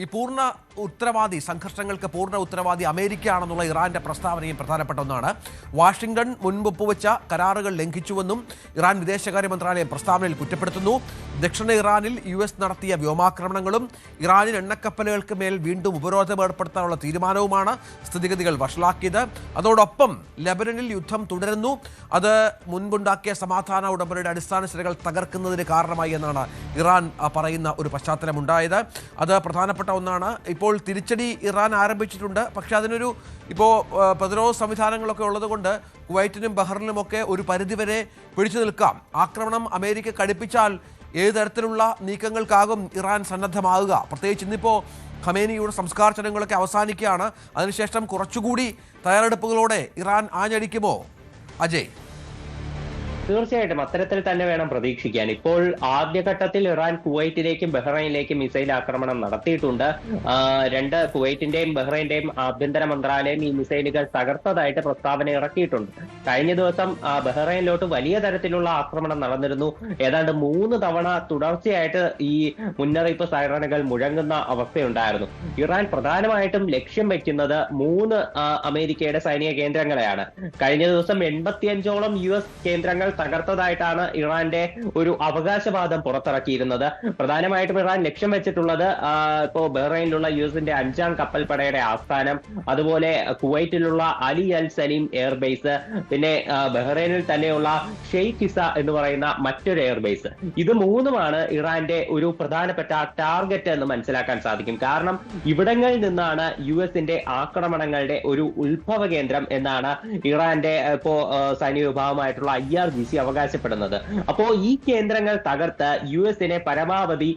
ഈ പൂർണ്ണ ഉത്തരവാദി സംഘർഷങ്ങൾക്ക് പൂർണ്ണ ഉത്തരവാദി അമേരിക്കയാണെന്നുള്ള ഇറാന്റെ പ്രസ്താവനയും പ്രധാനപ്പെട്ട ഒന്നാണ്. വാഷിംഗ്ടൺ മുൻപ് ഒപ്പുവെച്ച കരാറുകൾ ലംഘിച്ചുവെന്നും ഇറാൻ വിദേശകാര്യ മന്ത്രാലയം പ്രസ്താവനയിൽ കുറ്റപ്പെടുത്തുന്നു. ദക്ഷിണ ഇറാനിൽ US നടത്തിയ വ്യോമാക്രമണങ്ങളും ഇറാനിൽ എണ്ണക്കപ്പലുകൾക്ക് മേൽ വീണ്ടും ഉപരോധം ഏർപ്പെടുത്താനുള്ള തീരുമാനവുമാണ് സ്ഥിതിഗതികൾ വഷളാക്കിയത്. അതോടൊപ്പം ലെബനനിൽ യുദ്ധം തുടരുന്നു. അത് മുൻപുണ്ടാക്കിയ സമാധാന ഉടമ്പടിയുടെ അടിസ്ഥാന ശിലകൾ തകർക്കുന്നതിന് കാരണമായി എന്നാണ് ഇറാൻ പറയുന്ന ഒരു പശ്ചാത്തലമുണ്ടായത്. അത് പ്രധാനപ്പെട്ട ഒന്നാണ്. ഇപ്പോൾ തിരിച്ചടി ഇറാൻ ആരംഭിച്ചിട്ടുണ്ട്. പക്ഷേ അതിനൊരു പ്രതിരോധ സംവിധാനങ്ങളൊക്കെ ഉള്ളതുകൊണ്ട് കുവൈറ്റിനും ബഹ്റിനുമൊക്കെ ഒരു പരിധിവരെ പിടിച്ചു നിൽക്കാം. ആക്രമണം അമേരിക്ക കടുപ്പിച്ചാൽ ഏത് തരത്തിലുള്ള നീക്കങ്ങൾക്കാകും ഇറാൻ സന്നദ്ധമാകുക? പ്രത്യേകിച്ച് ഇന്നിപ്പോൾ ഖമേനിയുടെ സംസ്കാര ചടങ്ങുകളൊക്കെ അവസാനിക്കുകയാണ്. അതിനുശേഷം കുറച്ചുകൂടി തയ്യാറെടുപ്പുകളോടെ ഇറാൻ ആഞ്ഞടിക്കുമോ അജയ്? തീർച്ചയായിട്ടും അത്തരത്തിൽ തന്നെ വേണം പ്രതീക്ഷിക്കാൻ. ഇപ്പോൾ ആദ്യഘട്ടത്തിൽ ഇറാൻ കുവൈറ്റിലേക്കും ബഹ്റൈനിലേക്കും മിസൈൽ ആക്രമണം നടത്തിയിട്ടുണ്ട്. കുവൈറ്റിന്റെയും ബഹ്റൈന്റെയും ആഭ്യന്തര മന്ത്രാലയം ഈ മിസൈലുകൾ തകർത്തതായിട്ട് പ്രസ്താവന ഇറക്കിയിട്ടുണ്ട്. കഴിഞ്ഞ ദിവസം ബഹ്റൈനിലോട്ട് വലിയ തരത്തിലുള്ള ആക്രമണം നടന്നിരുന്നു. ഏതാണ്ട് 3 തവണ തുടർച്ചയായിട്ട് ഈ മുന്നറിയിപ്പ് സൈറണുകൾ മുഴങ്ങുന്ന അവസ്ഥയുണ്ടായിരുന്നു. ഇറാൻ പ്രധാനമായിട്ടും ലക്ഷ്യം വയ്ക്കുന്നത് 3 അമേരിക്കയുടെ സൈനിക കേന്ദ്രങ്ങളെയാണ്. കഴിഞ്ഞ ദിവസം 85ഓളം US കേന്ദ്രങ്ങൾ തകർത്തതായിട്ടാണ് ഇറാന്റെ ഒരു അവകാശവാദം പുറത്തിറക്കിയിരുന്നത്. പ്രധാനമായിട്ടും ഇറാൻ ലക്ഷ്യം വെച്ചിട്ടുള്ളത് ഇപ്പോ ബഹ്റൈനിലുള്ള US-ന്റെ 5ാം കപ്പൽപ്പടയുടെ ആസ്ഥാനം, അതുപോലെ കുവൈറ്റിലുള്ള അലി അൽ സലീം എയർബേസ്, പിന്നെ ബഹ്റൈനിൽ തന്നെയുള്ള ഷെയ്ഖ് ഇസ എന്ന് പറയുന്ന മറ്റൊരു എയർബേസ്. ഇത് 3മാണ് ഇറാന്റെ ഒരു പ്രധാനപ്പെട്ട ടാർഗറ്റ് എന്ന് മനസ്സിലാക്കാൻ സാധിക്കും. കാരണം ഇവിടങ്ങളിൽ നിന്നാണ് US-ന്റെ ആക്രമണങ്ങളുടെ ഒരു ഉത്ഭവ കേന്ദ്രം എന്നാണ് ഇറാന്റെ സൈനിക വിഭാഗമായിട്ടുള്ള IRGC അവകാശപ്പെടുന്നത്. അപ്പോ ഈ കേന്ദ്രങ്ങൾ തകർത്ത് US-നെ പരമാവധി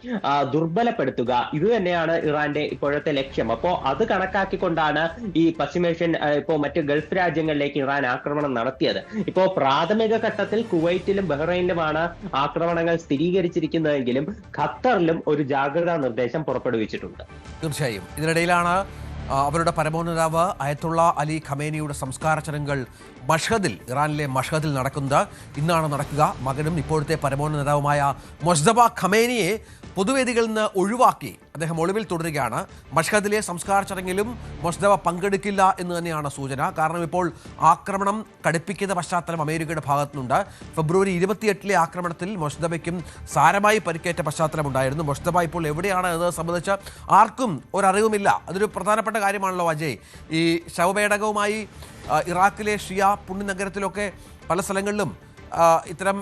ദുർബലപ്പെടുത്തുക, ഇത് തന്നെയാണ് ഇറാന്റെ ഇപ്പോഴത്തെ ലക്ഷ്യം. അപ്പോ അത് കണക്കാക്കിക്കൊണ്ടാണ് ഈ പശ്ചിമേഷ്യൻ മറ്റ് ഗൾഫ് രാജ്യങ്ങളിലേക്ക് ഇറാൻ ആക്രമണം നടത്തിയത്. ഇപ്പോ പ്രാഥമിക ഘട്ടത്തിൽ കുവൈറ്റിലും ബഹ്റൈനിലുമാണ് ആക്രമണങ്ങൾ സ്ഥിരീകരിച്ചിരിക്കുന്നതെങ്കിലും ഖത്തറിലും ഒരു ജാഗ്രതാ നിർദ്ദേശം പുറപ്പെടുവിച്ചിട്ടുണ്ട്. തീർച്ചയായും ഇതിനിടയിലാണ് അവരുടെ പരമോന്നതാവ് അയത്തുള്ള അലി ഖമേനിയുടെ സംസ്കാര ചടങ്ങുകൾ മഷ്ഹദിൽ, ഇറാനിലെ മഷ്ഹദിൽ നടക്കുന്നത്. ഇന്നാണ് നടക്കുക. മകനും ഇപ്പോഴത്തെ പരമോന്നത നേതാവുമായ മൊജ്തബ ഖമേനിയെ പൊതുവേദികളിൽ നിന്ന് ഒഴിവാക്കി അദ്ദേഹം ഒളിവിൽ തുടരുകയാണ്. മഷ്ഹദിലെ സംസ്കാര ചടങ്ങിലും മൊജ്തബ പങ്കെടുക്കില്ല എന്ന് തന്നെയാണ് സൂചന. കാരണം ഇപ്പോൾ ആക്രമണം കടുപ്പിക്കുന്ന പശ്ചാത്തലം അമേരിക്കയുടെ ഭാഗത്തുനിന്നുണ്ട്. ഫെബ്രുവരി 28-ലെ ആക്രമണത്തിൽ മൊജ്തബയ്ക്കും സാരമായി പരിക്കേറ്റ പശ്ചാത്തലമുണ്ടായിരുന്നു. മൊജ്തബ ഇപ്പോൾ എവിടെയാണ് എന്നത് സംബന്ധിച്ച് ആർക്കും ഒരറിവുമില്ല. അതൊരു പ്രധാനപ്പെട്ട കാര്യമാണല്ലോ അജയ്. ഈ ശവപേടകവുമായി ഇറാഖിലെ ഷിയ പുണ്യനഗരത്തിലൊക്കെ പല സ്ഥലങ്ങളിലും ഇത്തരം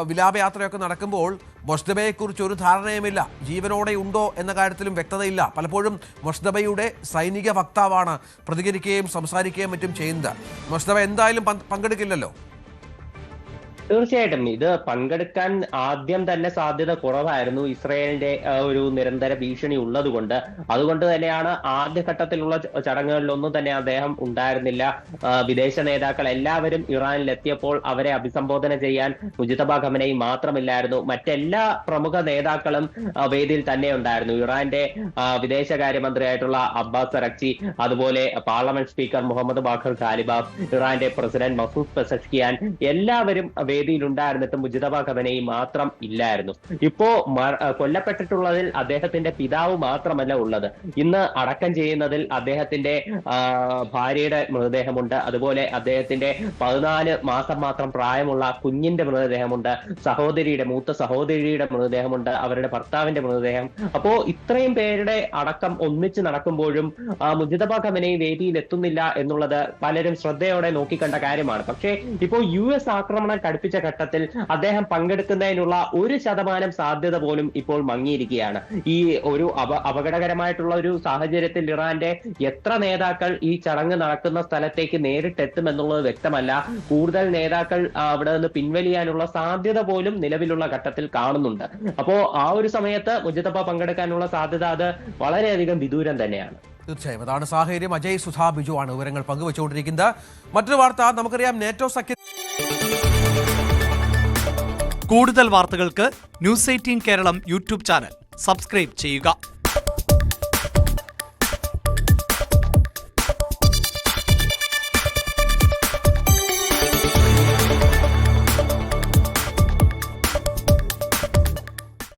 വിലാപയാത്രയൊക്കെ നടക്കുമ്പോൾ മൊജ്തബയെക്കുറിച്ച് ഒരു ധാരണയുമില്ല. ജീവനോടെ ഉണ്ടോ എന്ന കാര്യത്തിലും വ്യക്തതയില്ല. പലപ്പോഴും മൊജ്തബയുടെ സൈനിക വക്താവാണ് പ്രതികരിക്കുകയും സംസാരിക്കുകയും മറ്റും ചെയ്യുന്നത്. മൊജ്തബ എന്തായാലും പങ്കെടുക്കില്ലല്ലോ. തീർച്ചയായിട്ടും ഇത് പങ്കെടുക്കാൻ ആദ്യം തന്നെ സാധ്യത കുറവായിരുന്നു, ഇസ്രയേലിന്റെ ഒരു നിരന്തര ഭീഷണി ഉള്ളതുകൊണ്ട്. അതുകൊണ്ട് തന്നെയാണ് ആദ്യഘട്ടത്തിലുള്ള ചടങ്ങുകളിലൊന്നും തന്നെ അദ്ദേഹം ഉണ്ടായിരുന്നില്ല. വിദേശ നേതാക്കൾ എല്ലാവരും ഇറാനിലെത്തിയപ്പോൾ അവരെ അഭിസംബോധന ചെയ്യാൻ മുജ്തബ ഖമേനി മാത്രമില്ലായിരുന്നു, മറ്റെല്ലാ പ്രമുഖ നേതാക്കളും വേദിയിൽ തന്നെ ഉണ്ടായിരുന്നു. ഇറാന്റെ വിദേശകാര്യമന്ത്രിയായിട്ടുള്ള അബ്ബാസ് അറക്ചി, അതുപോലെ parliament speaker Mohammad Bagher Ghalibaf, ഇറാന്റെ പ്രസിഡന്റ് മസൂദ് പെസഷ്കിയാൻ, എല്ലാവരും വേദിയിലുണ്ടായിരുന്നിട്ട് മുജ്തബ ഖമേനി മാത്രം ഇല്ലായിരുന്നു. ഇപ്പോ കൊല്ലപ്പെട്ടിട്ടുള്ളതിൽ അദ്ദേഹത്തിന്റെ പിതാവ് മാത്രമല്ല ഉള്ളത്. ഇന്ന് അടക്കം ചെയ്യുന്നതിൽ അദ്ദേഹത്തിന്റെ ഭാര്യയുടെ മൃതദേഹമുണ്ട്, അതുപോലെ അദ്ദേഹത്തിന്റെ 14 മാസം മാത്രം പ്രായമുള്ള കുഞ്ഞിന്റെ മൃതദേഹമുണ്ട്, മൂത്ത സഹോദരിയുടെ മൃതദേഹമുണ്ട്, അവരുടെ ഭർത്താവിന്റെ മൃതദേഹം. അപ്പോ ഇത്രയും പേരുടെ അടക്കം ഒന്നിച്ച് നടക്കുമ്പോഴും മുജ്തബ ഖമേനി വേദിയിൽ എത്തുന്നില്ല എന്നുള്ളത് പലരും ശ്രദ്ധയോടെ നോക്കിക്കണ്ട കാര്യമാണ്. പക്ഷേ ഇപ്പോൾ US ആക്രമണം കടുപ്പിച്ച ഘട്ടത്തിൽ അദ്ദേഹം പങ്കെടുക്കുന്നതിനുള്ള 1% സാധ്യത പോലും ഇപ്പോൾ മങ്ങിയിരിക്കുകയാണ്. ഈ ഒരു അപകടകരമായിട്ടുള്ള ഒരു സാഹചര്യത്തിൽ ഇറാന്റെ എത്ര നേതാക്കൾ ഈ ചടങ്ങ് നടക്കുന്ന സ്ഥലത്തേക്ക് നേരിട്ടെത്തുമെന്നുള്ളത് വ്യക്തമല്ല. കൂടുതൽ നേതാക്കൾ അവിടെ നിന്ന് പിൻവലിയാനുള്ള സാധ്യത പോലും നിലവിലുള്ള ഘട്ടത്തിൽ കാണുന്നുണ്ട്. അപ്പോ ആ ഒരു സമയത്ത് മുജ്തബ പങ്കെടുക്കാനുള്ള സാധ്യത അത് വളരെയധികം വിദൂരം തന്നെയാണ്. തീർച്ചയായും അതാണ് സാഹചര്യം. അജയ് സുധാ ബിജു ആണ് വിവരങ്ങൾ പങ്കുവച്ചുകൊണ്ടിരിക്കുന്നത്. മറ്റൊരു വാർത്ത നമുക്കറിയാം. നേറ്റോ സഖ്യ കൂടുതൽ വാർത്തകൾക്ക് News 18 Keralam YouTube channel subscribe ചെയ്യുക.